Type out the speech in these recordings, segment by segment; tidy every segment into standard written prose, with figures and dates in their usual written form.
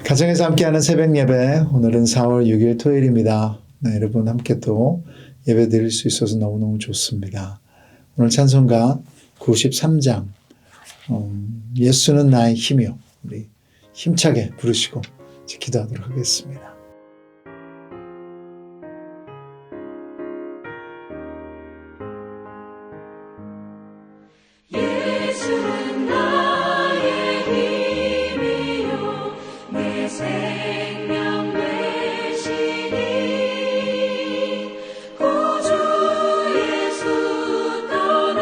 가정에서 함께하는 새벽 예배, 오늘은 4월 6일 토요일입니다. 네, 여러분 함께 또 예배 드릴 수 있어서 너무너무 좋습니다. 오늘 찬송가 93장 예수는 나의 힘이요, 우리 힘차게 부르시고 기도하도록 하겠습니다. 예수는 나의 힘이요 내 생명 되시니 구주 예수 떠나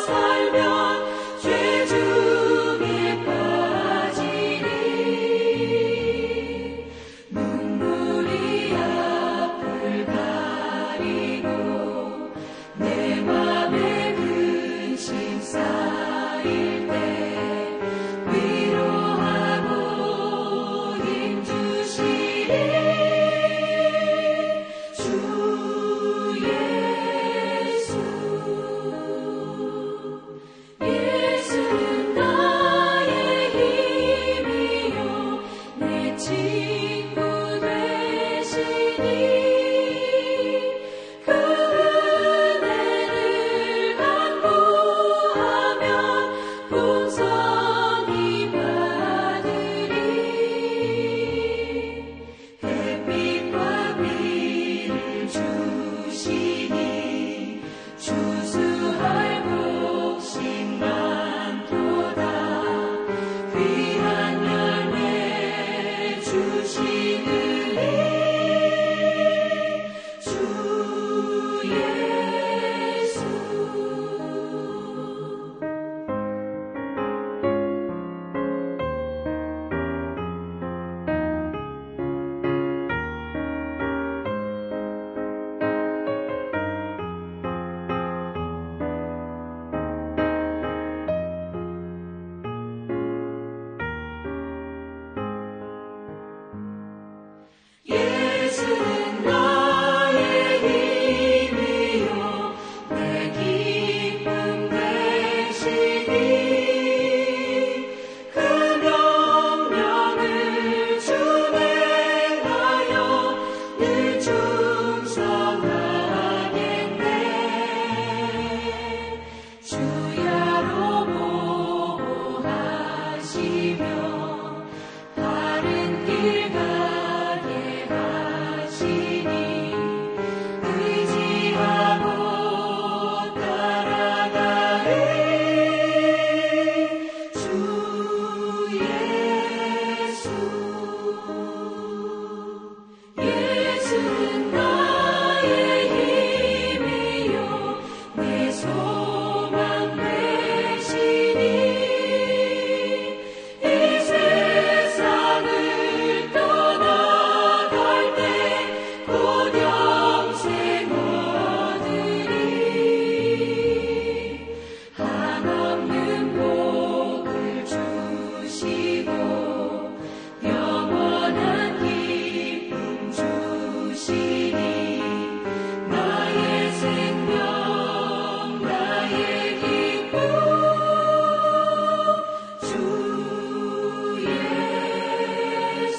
살면 죄 중에 빠지니 눈물이 앞을 가리고 내 맘에 근심 쌓일 때 위로하고 힘 주시리 주 예수는 나의 힘이요 내 친구 되시니 그 은혜를 간구하면 풍성히 받으리 햇빛과 비를 주시니 추수할 곡식 많도다 귀한 열매 주시느니 주 예수 예수는 나의 힘이요 내 기쁨 되시니 그 명령을 준행하여 늘 충성하겠네 주야로 보호하시며 바른 길 가게 하시니 의지하고 따라가리 주 예수는 나의 힘이요 내 소망 되시니 이 세상을 떠나갈 때 곧 영생 얻으리 한없는 복을 주시고 영원한 기쁨 주시니 나의 생명 나의 기쁨 주 예수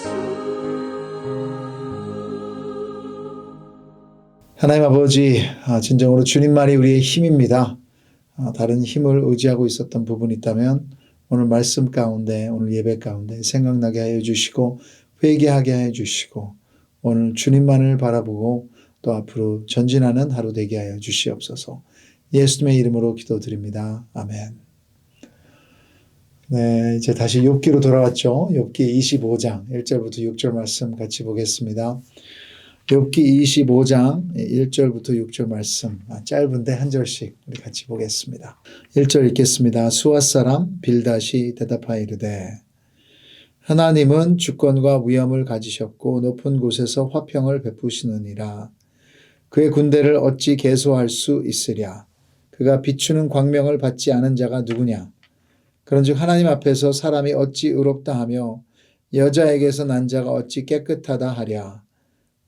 하나님 아버지, 진정으로 주님만이 우리의 힘입니다. 다른 힘을 의지하고 있었던 부분이 있다면 오늘 말씀 가운데, 오늘 예배 가운데 생각나게 하여 주시고 회개하게 하여 주시고 오늘 주님만을 바라보고 또 앞으로 전진하는 하루 되게 하여 주시옵소서. 예수님의 이름으로 기도드립니다. 아멘. 네, 이제 다시 욥기로 돌아왔죠. 욥기 25장 1절부터 6절 말씀 같이 보겠습니다. 욥기 25장 1절부터 6절 말씀, 짧은데 한 절씩 우리 같이 보겠습니다. 1절 읽겠습니다. 수앗 사람 빌닷이 대답하여 이르되 하나님은 주권과 위엄을 가지셨고 높은 곳에서 화평을 베푸시느니라. 그의 군대를 어찌 계수할 수 있으랴. 그가 비추는 광명을 받지 않은 자가 누구냐. 그런즉 하나님 앞에서 사람이 어찌 의롭다 하며 여자에게서 난 자가 어찌 깨끗하다 하랴.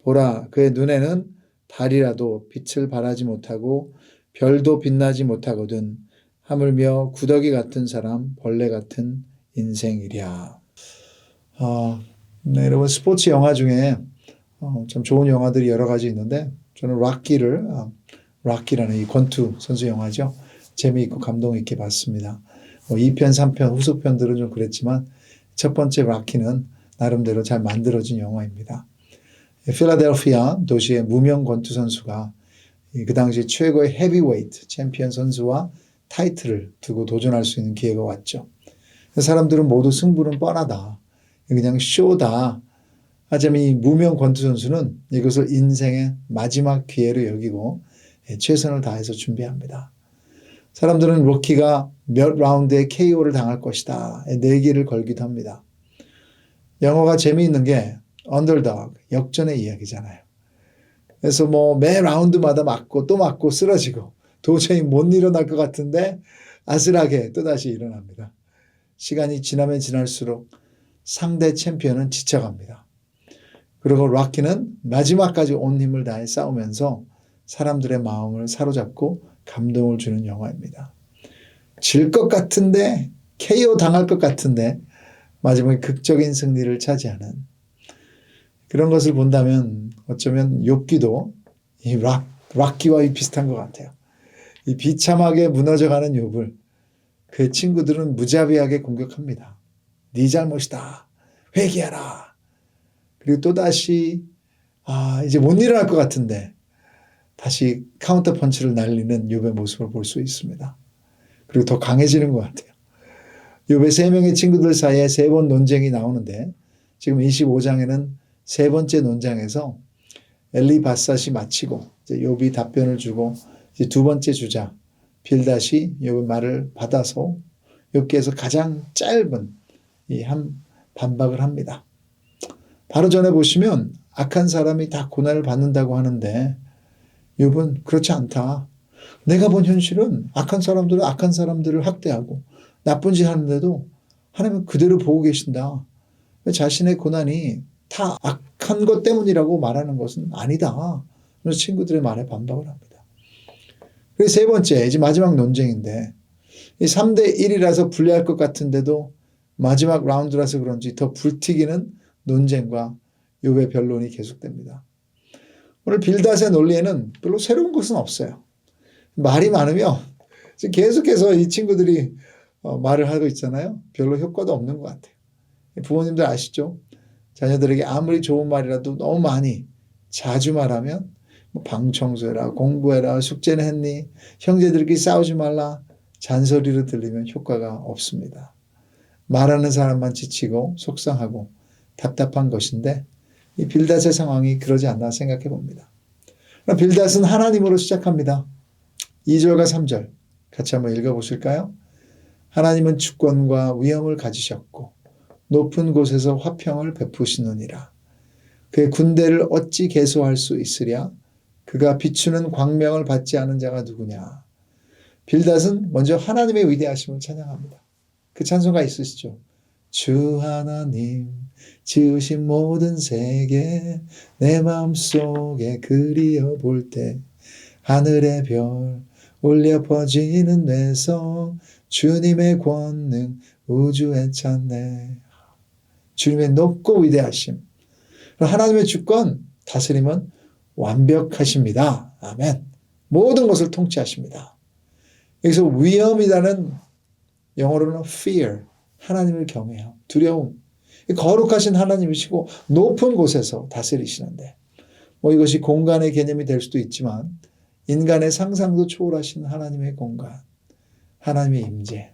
보라, 그의 눈에는 달이라도 빛을 발하지 못하고 별도 빛나지 못하거든 하물며 구더기 같은 사람, 벌레 같은 인생이랴. 네, 여러분 스포츠 영화 중에 참 좋은 영화들이 여러 가지 있는데 저는 락키라는 이 권투 선수 영화죠. 재미있고 감동 있게 봤습니다. 2편, 3편, 후속편들은 좀 그랬지만 첫 번째 락키는 나름대로 잘 만들어진 영화입니다. 필라델피아 도시의 무명 권투 선수가 그 당시 최고의 헤비웨이트 챔피언 선수와 타이틀을 두고 도전할 수 있는 기회가 왔죠. 사람들은 모두 승부는 뻔하다. 그냥 쇼다. 하지만 이 무명 권투 선수는 이것을 인생의 마지막 기회로 여기고 최선을 다해서 준비합니다. 사람들은 로키가 몇 라운드에 KO를 당할 것이다. 내기를 걸기도 합니다. 영화가 재미있는 게 언더독, 역전의 이야기잖아요. 그래서 매 라운드마다 맞고 또 맞고 쓰러지고 도저히 못 일어날 것 같은데 아슬하게 또다시 일어납니다. 시간이 지나면 지날수록 상대 챔피언은 지쳐갑니다. 그리고 락키는 마지막까지 온 힘을 다해 싸우면서 사람들의 마음을 사로잡고 감동을 주는 영화입니다. 질 것 같은데 KO 당할 것 같은데 마지막에 극적인 승리를 차지하는 그런 것을 본다면 어쩌면 욥기도 이 락키와 비슷한 것 같아요. 이 비참하게 무너져가는 욥을 그의 친구들은 무자비하게 공격합니다. 네 잘못이다. 회개하라. 그리고 또다시 이제 못 일어날 것 같은데 다시 카운터 펀치를 날리는 욥의 모습을 볼 수 있습니다. 그리고 더 강해지는 것 같아요. 욥의 3명의 친구들 사이에 3번 논쟁이 나오는데 지금 25장에는 3번째 논쟁에서 엘리바삿이 마치고 이제 욥이 답변을 주고 이제 2번째 주자 빌닷이 욥의 말을 받아서 욥기에서 가장 짧은 이 한 반박을 합니다. 바로 전에 보시면 악한 사람이 다 고난을 받는다고 하는데 욥은 그렇지 않다. 내가 본 현실은 악한 사람들은 악한 사람들을 학대하고 나쁜 짓 하는데도 하나님은 그대로 보고 계신다. 자신의 고난이 다 악한 것 때문이라고 말하는 것은 아니다. 그래서 친구들의 말에 반박을 합니다. 그리고 3번째, 이제 마지막 논쟁인데 이 3대 1이라서 불리할 것 같은데도 마지막 라운드라서 그런지 더 불튀기는 논쟁과 욥의 변론이 계속됩니다. 오늘 빌닷의 논리에는 별로 새로운 것은 없어요. 말이 많으면 계속해서 이 친구들이 말을 하고 있잖아요. 별로 효과도 없는 것 같아요. 부모님들 아시죠? 자녀들에게 아무리 좋은 말이라도 너무 많이 자주 말하면 방 청소해라, 공부해라, 숙제는 했니, 형제들끼리 싸우지 말라 잔소리로 들리면 효과가 없습니다. 말하는 사람만 지치고 속상하고 답답한 것인데 이 빌닷의 상황이 그러지 않나 생각해 봅니다. 빌닷은 하나님으로 시작합니다. 2절과 3절 같이 한번 읽어보실까요? 하나님은 주권과 위엄을 가지셨고 높은 곳에서 화평을 베푸시느니라. 그의 군대를 어찌 계수할 수 있으랴? 그가 비추는 광명을 받지 않은 자가 누구냐? 빌닷은 먼저 하나님의 위대하심을 찬양합니다. 그 찬송가 있으시죠? 주 하나님 지으신 모든 세계 내 마음속에 그리어 볼 때 하늘의 별 울려 퍼지는 뇌성 주님의 권능 우주에 찬네. 주님의 높고 위대하심. 하나님의 주권 다스림은 완벽하십니다. 아멘. 모든 것을 통치하십니다. 여기서 위엄이라는 영어로는 fear, 하나님을 경외함, 두려움. 거룩하신 하나님이시고 높은 곳에서 다스리시는데 이것이 공간의 개념이 될 수도 있지만 인간의 상상도 초월하신 하나님의 공간, 하나님의 임재.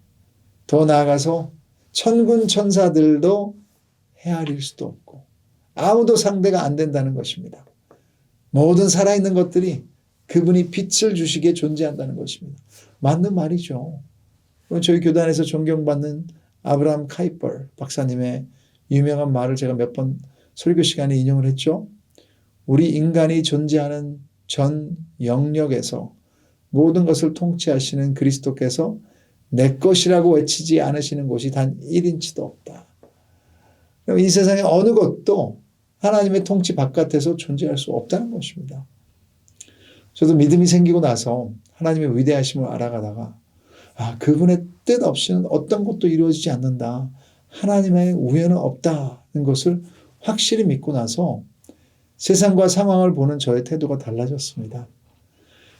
더 나아가서 천군 천사들도 헤아릴 수도 없고 아무도 상대가 안 된다는 것입니다. 모든 살아있는 것들이 그분이 빛을 주시기에 존재한다는 것입니다. 맞는 말이죠. 저희 교단에서 존경받는 아브라함 카이퍼 박사님의 유명한 말을 제가 몇 번 설교 시간에 인용을 했죠. 우리 인간이 존재하는 전 영역에서 모든 것을 통치하시는 그리스도께서 내 것이라고 외치지 않으시는 곳이 단 1인치도 없다. 이 세상의 어느 것도 하나님의 통치 바깥에서 존재할 수 없다는 것입니다. 저도 믿음이 생기고 나서 하나님의 위대하심을 알아가다가 그분의 뜻 없이는 어떤 것도 이루어지지 않는다. 하나님의 우연은 없다는 것을 확실히 믿고 나서 세상과 상황을 보는 저의 태도가 달라졌습니다.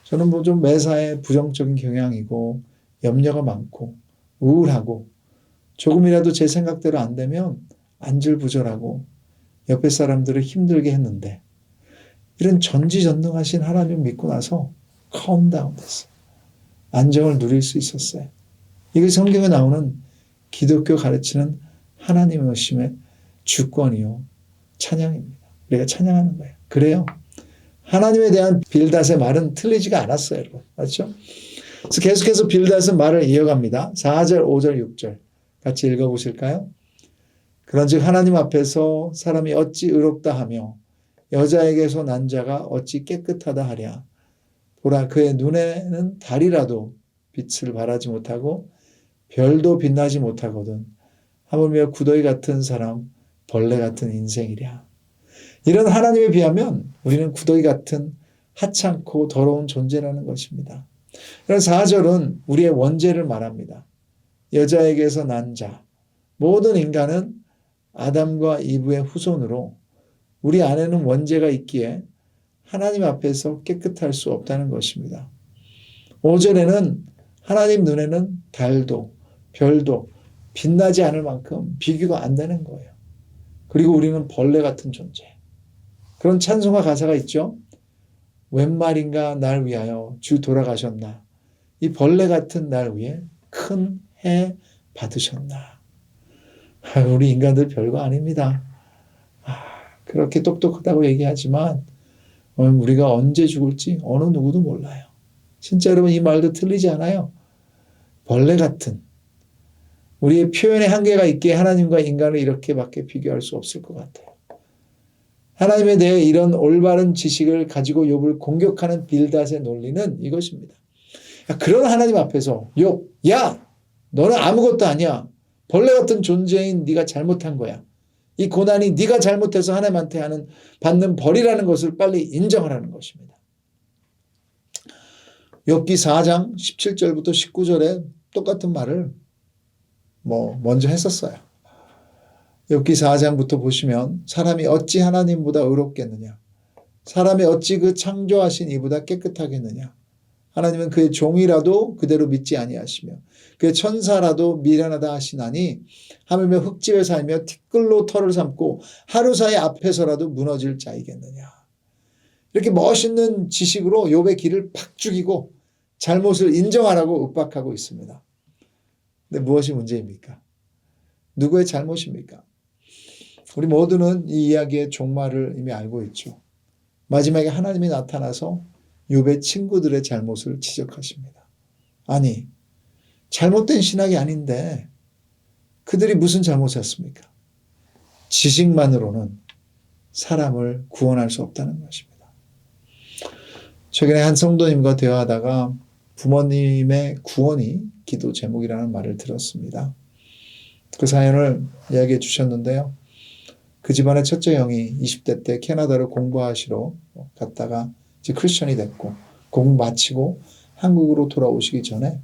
저는 뭐 좀 매사에 부정적인 경향이고 염려가 많고 우울하고 조금이라도 제 생각대로 안 되면 안절부절하고 옆에 사람들을 힘들게 했는데 이런 전지전능하신 하나님 믿고 나서 컴다운 됐어요. 안정을 누릴 수 있었어요. 이게 성경에 나오는 기독교 가르치는 하나님의 오심의 주권이요 찬양입니다. 우리가 찬양하는 거예요. 그래요. 하나님에 대한 빌닷의 말은 틀리지가 않았어요. 여러분. 맞죠? 그래서 계속해서 빌닷은 말을 이어갑니다. 4절, 5절, 6절 같이 읽어보실까요? 그런즉 하나님 앞에서 사람이 어찌 의롭다 하며 여자에게서 난 자가 어찌 깨끗하다 하랴. 보라 그의 눈에는 달이라도 빛을 발하지 못하고 별도 빛나지 못하거든. 하물며 구더기 같은 사람 벌레 같은 인생이랴. 이런 하나님에 비하면 우리는 구더기 같은 하찮고 더러운 존재라는 것입니다. 그런 4절은 우리의 원죄를 말합니다. 여자에게서 난 자, 모든 인간은 아담과 이브의 후손으로 우리 안에는 원죄가 있기에 하나님 앞에서 깨끗할 수 없다는 것입니다. 5절에는 하나님 눈에는 달도 별도 빛나지 않을 만큼 비교가 안 되는 거예요. 그리고 우리는 벌레 같은 존재. 그런 찬송가 가사가 있죠. 웬 말인가 날 위하여 주 돌아가셨나. 이 벌레 같은 날 위해 큰 해 받으셨나. 우리 인간들 별거 아닙니다. 그렇게 똑똑하다고 얘기하지만 우리가 언제 죽을지 어느 누구도 몰라요. 진짜 여러분 이 말도 틀리지 않아요. 벌레 같은 우리의 표현의 한계가 있기에 하나님과 인간을 이렇게밖에 비교할 수 없을 것 같아요. 하나님에 대해 이런 올바른 지식을 가지고 욥을 공격하는 빌닷의 논리는 이것입니다. 그런 하나님 앞에서 욥, 야 너는 아무것도 아니야. 벌레 같은 존재인 네가 잘못한 거야. 이 고난이 네가 잘못해서 하나님한테 받는 벌이라는 것을 빨리 인정하라는 것입니다. 욥기 4장 17절부터 19절에 똑같은 말을 먼저 했었어요. 욥기 4장부터 보시면 사람이 어찌 하나님보다 의롭겠느냐. 사람이 어찌 그 창조하신 이보다 깨끗하겠느냐. 하나님은 그의 종이라도 그대로 믿지 아니하시며 그의 천사라도 미련하다 하시나니 하물며 흙집에 살며 티끌로 털을 삼고 하루 사이 앞에서라도 무너질 자이겠느냐. 이렇게 멋있는 지식으로 욥의 길을 팍 죽이고 잘못을 인정하라고 윽박하고 있습니다. 근데 무엇이 문제입니까? 누구의 잘못입니까? 우리 모두는 이 이야기의 종말을 이미 알고 있죠. 마지막에 하나님이 나타나서 욥의 친구들의 잘못을 지적하십니다. 아니, 잘못된 신학이 아닌데 그들이 무슨 잘못을 했습니까? 지식만으로는 사람을 구원할 수 없다는 것입니다. 최근에 한 성도님과 대화하다가 부모님의 구원이 기도 제목이라는 말을 들었습니다. 그 사연을 이야기해 주셨는데요. 그 집안의 첫째 형이 20대 때 캐나다로 공부하시러 갔다가 이제 크리스천이 됐고 공부 마치고 한국으로 돌아오시기 전에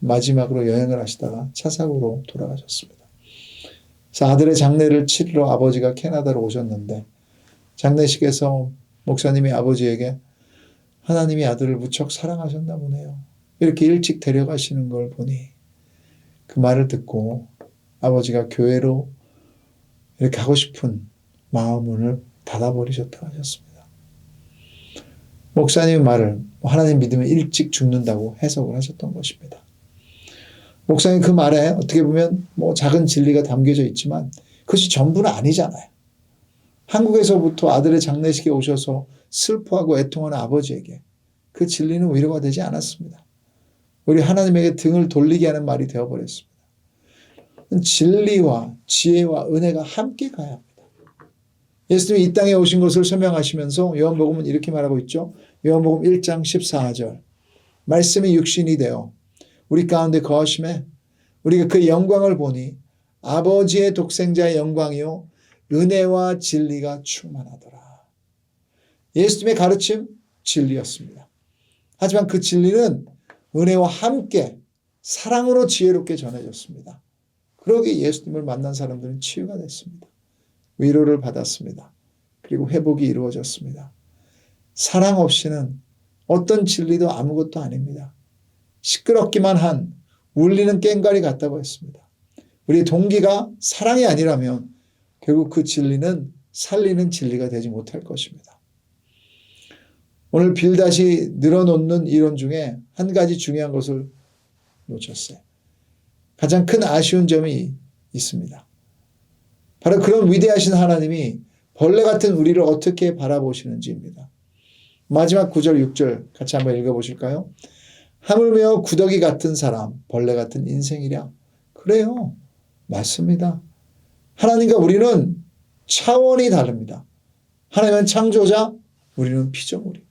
마지막으로 여행을 하시다가 차 사고로 돌아가셨습니다. 그래서 아들의 장례를 치르러 아버지가 캐나다로 오셨는데 장례식에서 목사님이 아버지에게 하나님이 아들을 무척 사랑하셨나 보네요. 이렇게 일찍 데려가시는 걸 보니 그 말을 듣고 아버지가 교회로 이렇게 가고 싶은 마음을 닫아버리셨다고 하셨습니다. 목사님의 말을 하나님 믿으면 일찍 죽는다고 해석을 하셨던 것입니다. 목사님 그 말에 어떻게 보면 작은 진리가 담겨져 있지만 그것이 전부는 아니잖아요. 한국에서부터 아들의 장례식에 오셔서 슬퍼하고 애통하는 아버지에게 그 진리는 위로가 되지 않았습니다. 우리 하나님에게 등을 돌리게 하는 말이 되어버렸습니다. 진리와 지혜와 은혜가 함께 가야 합니다. 예수님이 이 땅에 오신 것을 설명하시면서 요한복음은 이렇게 말하고 있죠. 요한복음 1장 14절 말씀이 육신이 되어 우리 가운데 거하심에 우리가 그 영광을 보니 아버지의 독생자의 영광이요 은혜와 진리가 충만하더라. 예수님의 가르침 진리였습니다. 하지만 그 진리는 은혜와 함께 사랑으로 지혜롭게 전해졌습니다. 그러기에 예수님을 만난 사람들은 치유가 됐습니다. 위로를 받았습니다. 그리고 회복이 이루어졌습니다. 사랑 없이는 어떤 진리도 아무것도 아닙니다. 시끄럽기만 한 울리는 꽹과리 같다고 했습니다. 우리의 동기가 사랑이 아니라면 결국 그 진리는 살리는 진리가 되지 못할 것입니다. 오늘 빌닷이 늘어놓는 이론 중에 한 가지 중요한 것을 놓쳤어요. 가장 큰 아쉬운 점이 있습니다. 바로 그런 위대하신 하나님이 벌레 같은 우리를 어떻게 바라보시는지입니다. 마지막 9절, 6절 같이 한번 읽어보실까요? 하물며 구더기 같은 사람, 벌레 같은 인생이랴. 그래요. 맞습니다. 하나님과 우리는 차원이 다릅니다. 하나님은 창조자, 우리는 피조물이.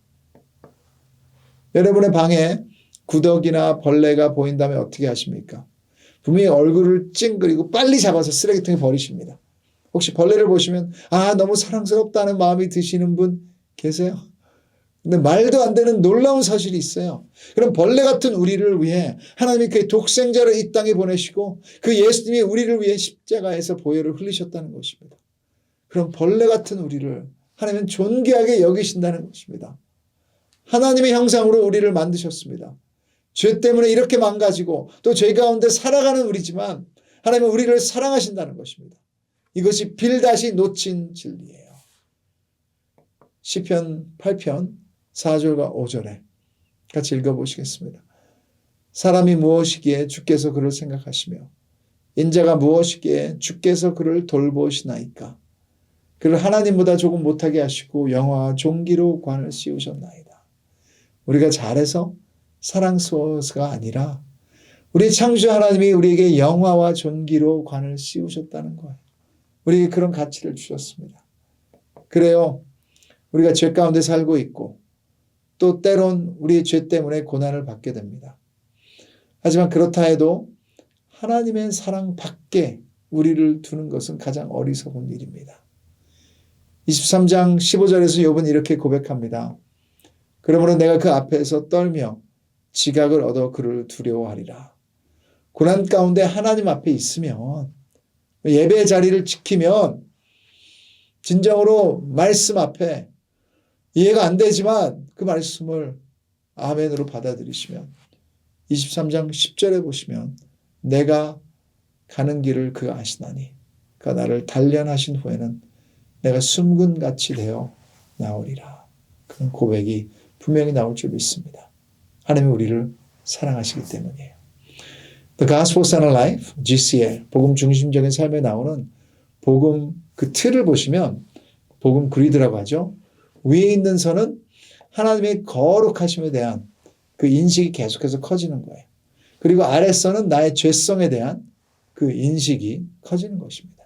여러분의 방에 구더기나 벌레가 보인다면 어떻게 하십니까? 분명히 얼굴을 찡그리고 빨리 잡아서 쓰레기통에 버리십니다. 혹시 벌레를 보시면 너무 사랑스럽다는 마음이 드시는 분 계세요? 근데 말도 안 되는 놀라운 사실이 있어요. 그럼 벌레 같은 우리를 위해 하나님이 그의 독생자를 이 땅에 보내시고 그 예수님이 우리를 위해 십자가에서 보혈을 흘리셨다는 것입니다. 그럼 벌레 같은 우리를 하나님은 존귀하게 여기신다는 것입니다. 하나님의 형상으로 우리를 만드셨습니다. 죄 때문에 이렇게 망가지고 또 죄 가운데 살아가는 우리지만 하나님은 우리를 사랑하신다는 것입니다. 이것이 빌닷이 놓친 진리예요. 시편 8편 4절과 5절에 같이 읽어보시겠습니다. 사람이 무엇이기에 주께서 그를 생각하시며 인자가 무엇이기에 주께서 그를 돌보시나이까. 그를 하나님보다 조금 못하게 하시고 영화와 존귀로 관을 씌우셨나이다. 우리가 잘해서 사랑스러워서가 아니라 우리 창조 하나님이 우리에게 영화와 존귀로 관을 씌우셨다는 거예요. 우리에게 그런 가치를 주셨습니다. 그래요. 우리가 죄 가운데 살고 있고 또 때론 우리의 죄 때문에 고난을 받게 됩니다. 하지만 그렇다 해도 하나님의 사랑 밖에 우리를 두는 것은 가장 어리석은 일입니다. 23장 15절에서 욥은 이렇게 고백합니다. 그러므로 내가 그 앞에서 떨며 지각을 얻어 그를 두려워하리라. 고난 가운데 하나님 앞에 있으면 예배의 자리를 지키면 진정으로 말씀 앞에 이해가 안 되지만 그 말씀을 아멘으로 받아들이시면 23장 10절에 보시면 내가 가는 길을 그가 아시나니 그가 나를 단련하신 후에는 내가 숨군같이 되어 나오리라. 그런 고백이 분명히 나올 줄 믿습니다. 하나님이 우리를 사랑하시기 때문이에요. The Gospel Centered Life, GCL, 복음 중심적인 삶에 나오는 복음 그 틀을 보시면 복음 그리드라고 하죠. 위에 있는 선은 하나님의 거룩하심에 대한 그 인식이 계속해서 커지는 거예요. 그리고 아랫선은 나의 죄성에 대한 그 인식이 커지는 것입니다.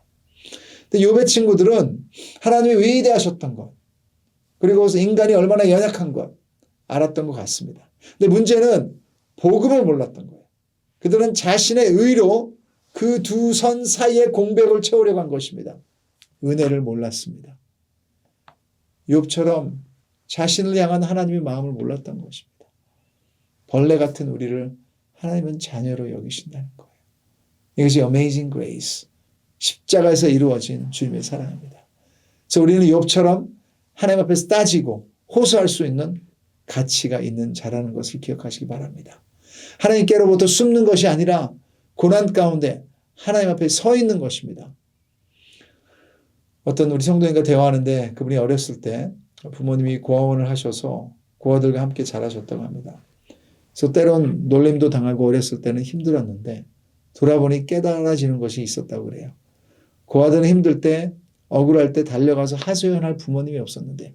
근데 욥의 친구들은 하나님이 위대하셨던 것, 그리고 인간이 얼마나 연약한 것 알았던 것 같습니다. 근데 문제는 복음을 몰랐던 거예요. 그들은 자신의 의로 그 두 선 사이의 공백을 채우려고 한 것입니다. 은혜를 몰랐습니다. 욥처럼 자신을 향한 하나님의 마음을 몰랐던 것입니다. 벌레 같은 우리를 하나님은 자녀로 여기신다는 거예요. 이것이 Amazing Grace, 십자가에서 이루어진 주님의 사랑입니다. 그래서 우리는 욥처럼 하나님 앞에서 따지고 호소할 수 있는 가치가 있는 자라는 것을 기억하시기 바랍니다. 하나님께로부터 숨는 것이 아니라 고난 가운데 하나님 앞에 서 있는 것입니다. 어떤 우리 성도님과 대화하는데 그분이 어렸을 때 부모님이 고아원을 하셔서 고아들과 함께 자라셨다고 합니다. 그래서 때론 놀림도 당하고 어렸을 때는 힘들었는데 돌아보니 깨달아지는 것이 있었다고 그래요. 고아들은 힘들 때 억울할 때 달려가서 하소연할 부모님이 없었는데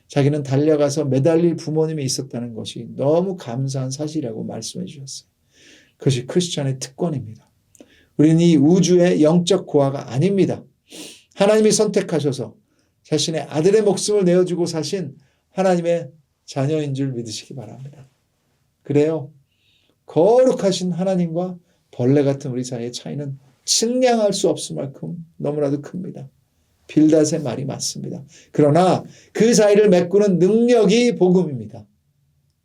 자기는 달려가서 매달릴 부모님이 있었다는 것이 너무 감사한 사실이라고 말씀해 주셨어요. 그것이 크리스천의 특권입니다. 우리는 이 우주의 영적 고아가 아닙니다. 하나님이 선택하셔서 자신의 아들의 목숨을 내어주고 사신 하나님의 자녀인 줄 믿으시기 바랍니다. 그래요. 거룩하신 하나님과 벌레 같은 우리 사이의 차이는 측량할 수 없을 만큼 너무나도 큽니다. 빌닷의 말이 맞습니다. 그러나 그 사이를 메꾸는 능력이 복음입니다.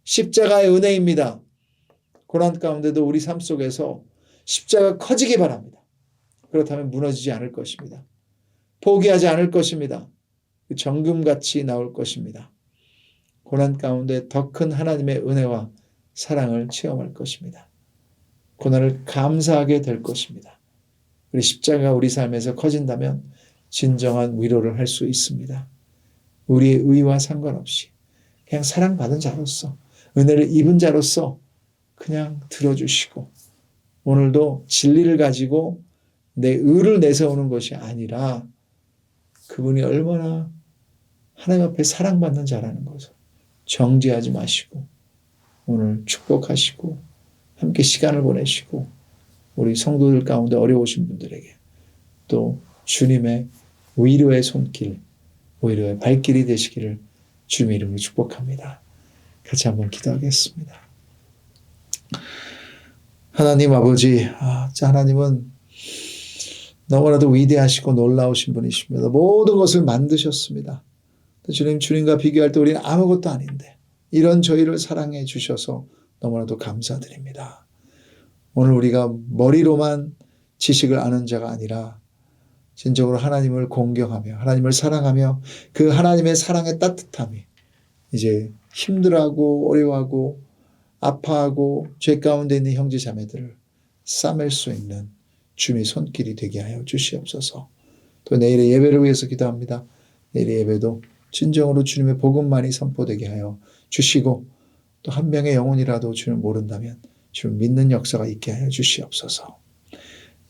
십자가의 은혜입니다. 고난 가운데도 우리 삶 속에서 십자가 커지기 바랍니다. 그렇다면 무너지지 않을 것입니다. 포기하지 않을 것입니다. 정금같이 나올 것입니다. 고난 가운데 더 큰 하나님의 은혜와 사랑을 체험할 것입니다. 고난을 감사하게 될 것입니다. 우리 십자가가 우리 삶에서 커진다면 진정한 위로를 할 수 있습니다. 우리의 의와 상관없이 그냥 사랑받은 자로서, 은혜를 입은 자로서 그냥 들어주시고, 오늘도 진리를 가지고 내 의를 내세우는 것이 아니라 그분이 얼마나 하나님 앞에 사랑받는 자라는 것을 정죄하지 마시고 오늘 축복하시고 함께 시간을 보내시고 우리 성도들 가운데 어려우신 분들에게 또 주님의 위로의 손길, 위로의 발길이 되시기를 주님의 이름으로 축복합니다. 같이 한번 기도하겠습니다. 하나님 아버지, 하나님은 너무나도 위대하시고 놀라우신 분이십니다. 모든 것을 만드셨습니다. 주님과 비교할 때 우리는 아무것도 아닌데 이런 저희를 사랑해 주셔서 너무나도 감사드립니다. 오늘 우리가 머리로만 지식을 아는 자가 아니라 진정으로 하나님을 공경하며 하나님을 사랑하며 그 하나님의 사랑의 따뜻함이 이제 힘들어하고 어려워하고 아파하고 죄 가운데 있는 형제 자매들을 싸맬 수 있는 주님의 손길이 되게 하여 주시옵소서. 또 내일의 예배를 위해서 기도합니다. 내일의 예배도 진정으로 주님의 복음만이 선포되게 하여 주시고 또 한 명의 영혼이라도 주님을 모른다면 주님 믿는 역사가 있게 하여 주시옵소서.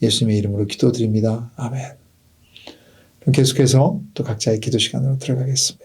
예수님의 이름으로 기도드립니다. 아멘. 그럼 계속해서 또 각자의 기도 시간으로 들어가겠습니다.